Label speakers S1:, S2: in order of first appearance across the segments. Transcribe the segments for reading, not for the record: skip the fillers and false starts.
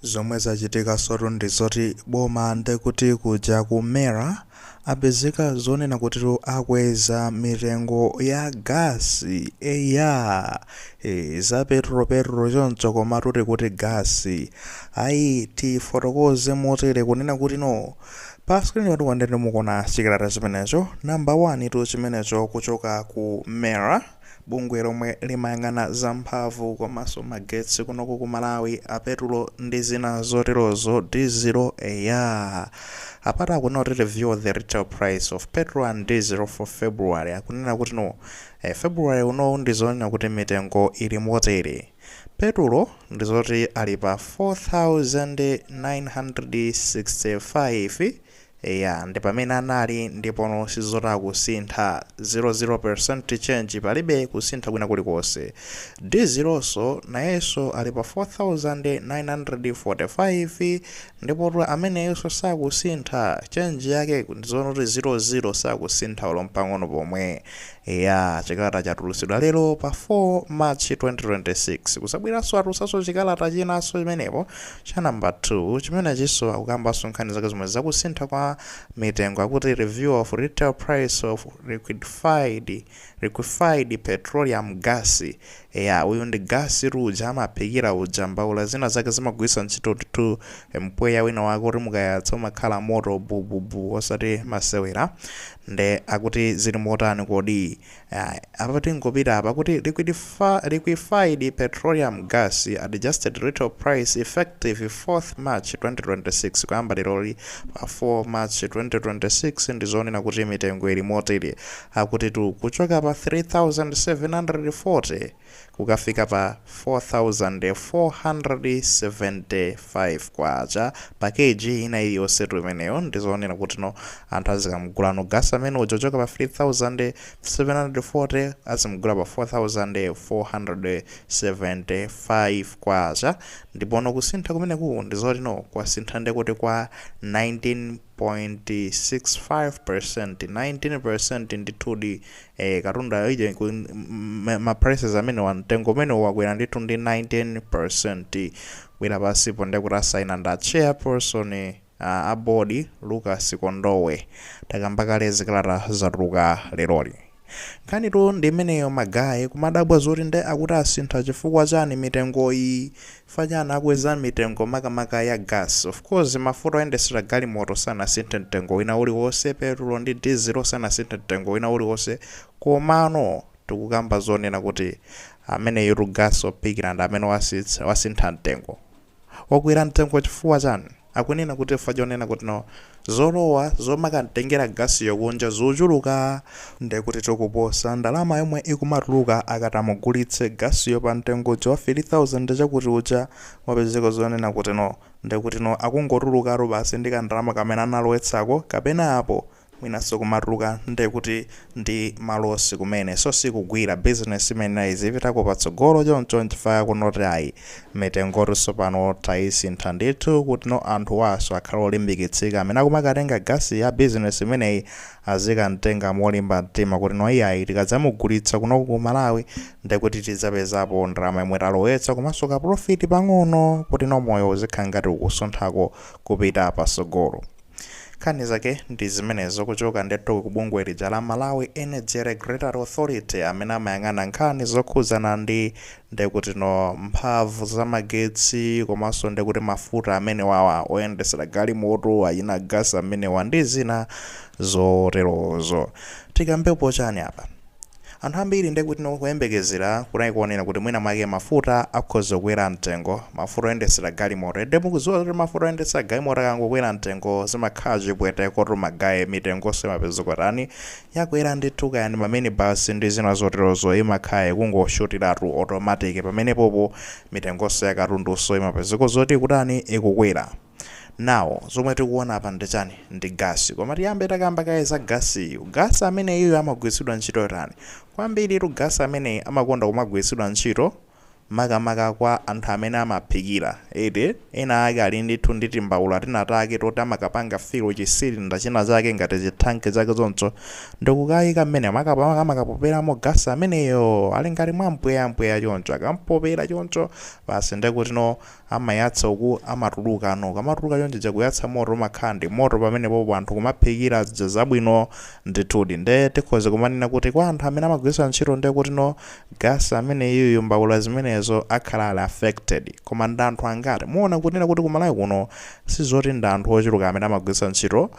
S1: Zomwe zachitika soto ndizoti boma ndekuti kuja ku Mera apezeka zonena kuti akweza mitengo ya gasi za petro choncho koma tuti kuti gasi ayi tifotokoze motere kunena kuti no pa screen yoti wandene mukona chikalata chimenecho number 1 tu chimenecho kuchoka ku Mera, bungwe lomwe limayang'ana zamphamvu komanso magetsi kunoku ku Malawi, apetulo ndi zina zoterozo diesel apata akuna kuti review the retail price of petrol and diesel for February. Akunena kuti no February uno ndizonena kuti mitengo ili motere. Petulo ndizoti ali pa 4,965 ndi pamene anali ndipono sizota kusintha 00% change, palibe kusintha kwina kulikonse. Dieselso nayenso ali pa 4,945 ndipo ameneyenso sakusintha change yake ndizonoti 00 sakusintha olompang'ono pomwe. Chikalata chatulutsidwa lero pa 4 March 2026. kusabwiranso atulutsanso chikalata chinanso chimenepo cha number 2 chimene chiso akukambanso nkhani zake zomwe zakusintha kwa mitengo, akuti review of retail price of liquefied petroleum gas. Uyu ndi gasi ruja amaphikira uja mbaula zina zake zimagwisa ntchito tu mpweya wina wake kuti mukayatsa umakhala moto bububu osati masewera. Nde akuti zili motani kodi apati ngopita apa kuti liquefied petroleum gas adjusted retail price effective 4th March 2026 kuyamba lero pa 4 March 2026 ndizonena kuti mitengo ili motere. Akuti kuchoka pa 3,740 kukafika pa 4,475 kwacha pakeji ina iliyonse imeneyo ndizonena kuti no anthu azikamgulano gasi amene ujojoka pa 3,740 azimgula pa 4,475 kwacha. Ndipono kusintha kumeneku ndizoti no kwasintha ndekuti kwa 19.65%. 19% ndithudi katundu ije ma prices amene wantengo umene wakwera ndithu ndi 19%. Bwera pasipo ndekuti asaina nda chairperson a board Lucas Kondowe takamba kale zikalata zatuluka leroli. Nkhani tu ndi imeneyo magayi kumadabwa zoti nde akuti asintha chifukwa chani mitengo iyi fanyana akweza mitengo makamaka ya gas. Of course mafuta oyendesera galimoto sanasinthe mtengo wina uliwonse, petrol ndi diesel sanasinthe mtengo wina uliwonse, komano tikukamba zonena kuti amene yutu gas ophikira ndi amene wasintha mtengo. Wakwera mtengo chifukwa chani? Akunena kuti fajonena kuti no zolowa zomakatengera gasi yokunja zochuluka ndekuti tokuposa ndalama yomwe ikumatuluka akatamugulitse gasi yo pa mtengo wa 3,000 chakuti ucha wapezeka zonena kuti no ndekuti no akungotuluka basi ndi kandalama kamene analowetsako kapena apo mwinaso kumatuluka ndekuti ndi malosi kumene so sikugwira business imene izipitako patsogolo choncho nchifukwa kunoti ayi mitengo tsopano tayisintha ndithu kuti no anthu waso akhala olimbikitsika amene akumakatenga gasi ya business imeneyi azikamtenga molimba mtima kuti no iyayi tikadzamugulitsa kuno ku Malawi ndekuti tidzapezapo ndalama imwe talowetsa komanso ka profit pang'ono kuti no moyo uzikhala ngati ukusunthako kupita patsogolo. Nkhani zake ndi zimenezo kuchoka ndithu ku bungwe lija la Malawi Energy Regulatory Authority amene amayang'ana nkhani zokhuzana ndi ndekuti no mphamvu za magetsi komanso ndekuti mafuta amene wawa oyendesera galimoto ayina gasi amene ndi zina zoterozo. Tikambepo chani apa? Anthu ambiri ndekuti no kuyembekezera kunali kuonera kuti mwina mwake mafuta akhoza kukwera mtengo, mafuta oyendesera galimoto. Ndipo kudziwa kuti mafuta oyendesera galimoto akangokwera mtengo zimakhala chipwete kuti magayi mitengo simapezeka tani yakwera ndithu kaya ndi pamene basi ndi zina zoterozo imakhala kungoshutiratu automatic pamenepopo mitengonso ya katundunso imapezeka zoti kutani ikukwera. Now zomwe tikuona apa ndi chani? Ndi gasi. Koma tiyambe takamba kaye za gasi. Gasi amene iyo amagwiritsidwa ntchito tani? Kwambiri gasi amene amakonda kumagwiritsidwa ntchito makamaka kwa anthu amene amaphikira ena ake ali ndithu ndi mbawula tinatake toti amakapanga filo chisilinda china chake ngati chithanki chake zoncho ndikukayika mmene amakapoperamo gasi ameneyo ali ngati mwampweyampweya choncho akampopera choncho basi ndekutino amayatsa uku amatuluka kamatuluka choncho chakuyatsa moto umakhala ndi moto pamenepo anthu kumaphikira zija zabwino ndithudi nde tikhoza kumanena kuti kwa anthu amene amagwiritsa ntchito ndekutino gasi amene iyoyo mbawula zimenezo akhala ali affected koma ndi anthu angati muona kunena kuti ku Malawi kuno sizoti ndi anthu ochuluka amene amagwiritsa ntchito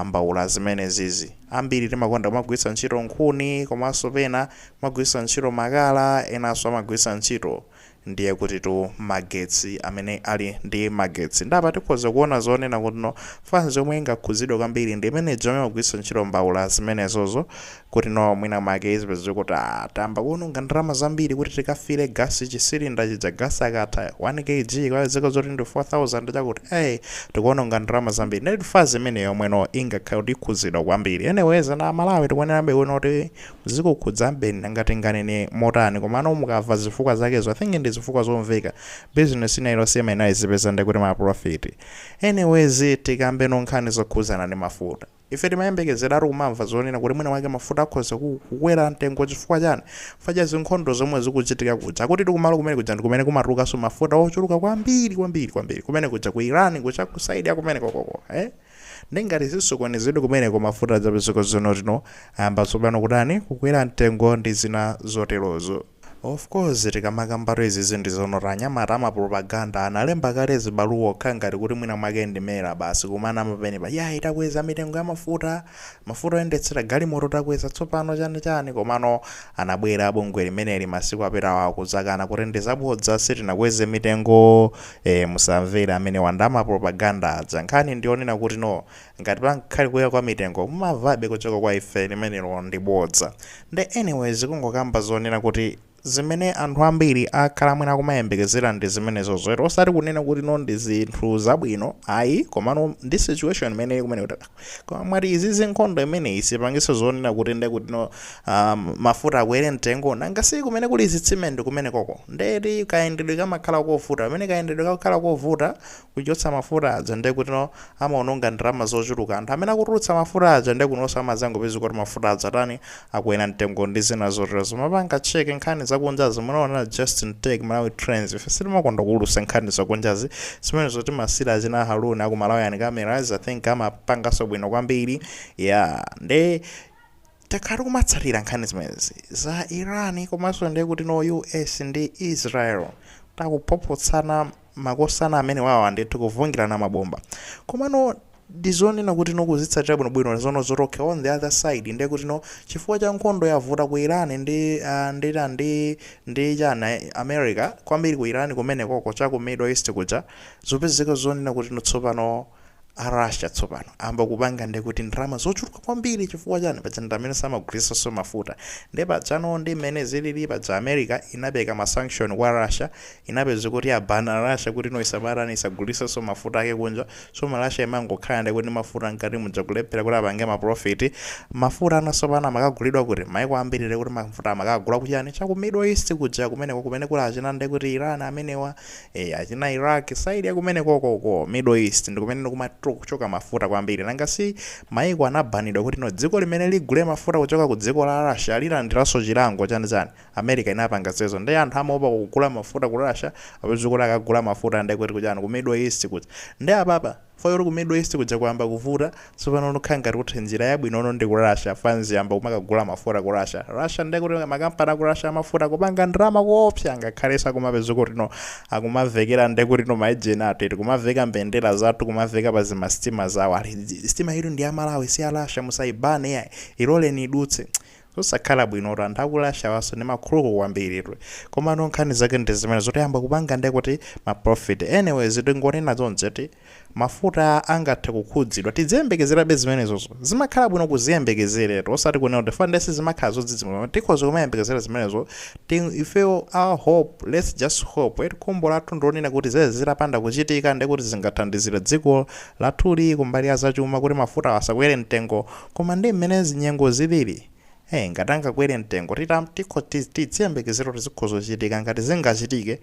S1: mbawula zimenezizi ambiri timakonda kumagwiritsa ntchito nkhuni komanso pena kumagwiritsa ntchito makala enanso amagwiritsa ntchito ndiye kuti tu magetsi amene ali ndi magetsi ndapa tikhoza kuona zonena kuti no fanzi omwe ingakhuzidwa kwambiri ndi imene jomwe magwiritsa ntchito mbawula zimenezozo kuti no mwina magezi pezwe kuti tamba kuononga ndalama zambiri kuti tikafire gasi chisilinda chija gasi akatha 1 kg kwa ziko zoti ndi 4000 chakuti tikuononga ndalama zambiri ndi fazi imene yomwe no ingakhala kuti ikhuzidwa kwambiri anyways na Malawi tikuonerabe kuno kuti zikukhudza mbeni ngati nganene motani komano mukava zifukwa zakezo I think ndi zifukwa zomveka business inayo sema inayizipeza ndi kuti ma profit anyways tikambe nonkhani zokhuzana ndi mafuta ife timayembekezera ari kumamva zonena kuti mwina mwake mafuta akhoza kukwera mtengo chifukwa chani faja zinkhondo zomwe zikuchitika kuja kuti tikumalo kumene kuja ndi kumene kumatulukanso mafuta ochuluka kwambiri kumene kuja ku Iran kuja ku Saudi akumene kokoko ndengati zisukonezedwe kumene kwa mafuta zapezeko zonotino ambatsopano kutani kukwera mtengo ndi zina zoterozo. Of course tikamakambaro izizi ndizonotanya marama propaganda analemba kale zibaluwa khangati kuti mwina mwake ndi Mera basi kumana mapenepa itakweza mitengo ya mafuta oyendetsera galimoto takweza tsopano chani komano anabwera bungwe limeneli masiku apitawa kuzakana kuti ndizabodza sitinakweze mitengo musamvera amene wandama propaganda nkhani ndionena kuti no ngati pankhali kuya kwa mitengo mumavabe kuchoka kwa ife limenelo ndibodza nde anyways kungokamba zonena kuti zimene anthu ambiri akhala mwina kumayembekezera ndi zimenezo zoero osati kunena kuti no ndi zinthu zabwino ayi komano ndi situation imene kumene kuti koma mwati izi zinkhondo imene isipangiso zonena kuti nde kuti no mafuta akwere mtengo nangasi kumene kuli zitsimende kumene koko ndeti kayendedwe kamakhala kovuta pamene kayendedwe kakhala kovuta kuchotsa mafuta aja nde kuti no amaononga ndalama zochuluka anthu amene akutulutsa mafuta aja nde kuno samazango pezi kuti mafuta aja tani akwera mtengo ndi zina zoterezo mapanga cheke nkhani zakunjazi munaona Justin Take Malawi Trends ife sitimakonda kulusa nkhani zakunjazi zimene zoti masira zina haluni aku Malawi yani cameras I think amapangaso bwino kwambiri nde takari kumatsalira nkhani zimenezi za Iran komanso ndi kuti no US ndi Israel takuphopotsana makosana amene wawa ndithu kuvungirana mabomba komano ndizonena kuti no kuzitsatira bwinobwino zono zoroke on the other side ndiye kuti no chifukwa cha nkhondo yavuta ku Iran ndi chana America kwambiri ku Iran kumene koko cha ku Middle East kuja zopezeka zonena kuti no tsopano Russia tsopano amba kupanga ndi kuti ndalama zochuluka kwambiri chifukwa chani pachanda amene samagulisa so mafuta ndi pachano ndi mene zilili pacha America inabeka ma sanction kwa Russia inapeza kuti abana Russia kuti no isamarani isagulisa so mafuta ake kunja so Russia imangokhala ndi kuti mafuta ngati muja kulephera kuti apange ma profit mafuta anasopana makagulidwa kuti maiko ambiri kuti mafuta makagula kuchani cha ku Middle East kuja kumene kula achina ndi kuti Iran amenewa achina Iraq side ya kumene koko Middle East ndi kumene kuma kuchoka mafuta kwambiri nangasi maiko anabanidwa kuti no dziko limene ligule mafuta kuchoka ku dziko la Russia lilandiranso chilango chani America inapanga zezo ndi anthu amaopa kugula mafuta ku Russia apezikuti akagula mafuta ndi kuti kuchani ku Middle East kuti ndi apapa foyoro ku Middle East kuja kwamba kuvuta tsopano nokhanga kuti njira yabwino ndi ku Russia fanzi yamba kumakagula mafuta ku Russia ndi kuti makampani ku Russia mafuta kupanga ndrama kuopsa ngakhalesa kumapezo kuti no akumavekera ndi kuti no magenerator kumaveka mbendera zathu kumaveka pa zimastima zawo stima hilo ndi ya Malawi si ya Russia musaibane ilole ni idutse zosakhala bwino anthu aku Russia waso ndi makhuluku kwambiri koma nonkhani zake ndi zimene zotayamba kupanga ndi kuti ma profit anyways tingonena zonse mafuta angathe kukhudzidwa tiziyembekezera be zimenezozo zimakhala bwino kuziyembekezera osati kunena kuti fandesi zimakhala zodzidzimula tikhoza kumayembekezera zimenezo if our hope let's just hope khumbo lathu ndonena kuti zilapanda kuchitika ndi kuti zingathandizira dziko lathuli kumbali ya zachuma kuti mafuta asakwere mtengo koma ndi mmene zinyengo zilili ngatanga kwere mtengo tiyembekezera kuti zikhozochitika ngati zingachitike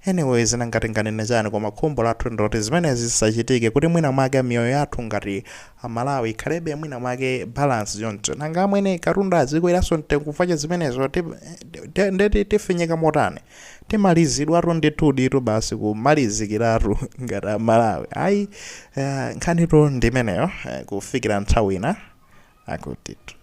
S1: anyways nangati nganene chani koma khumbo lathu ndoti zimenezi zisachitike kuti mwina mwake miyoyo yathu ngati Malawi ikhalebe mwina mwake balance yonse nanga amwene katundu azikweraso mtengo kufacha zimenezo ndeti tifinyika motani timalizidwatu ndithu basi kumalizikiratu ngati Malawi ayi nkhanitu ndimeneyo kufikira nthawi ina akutitu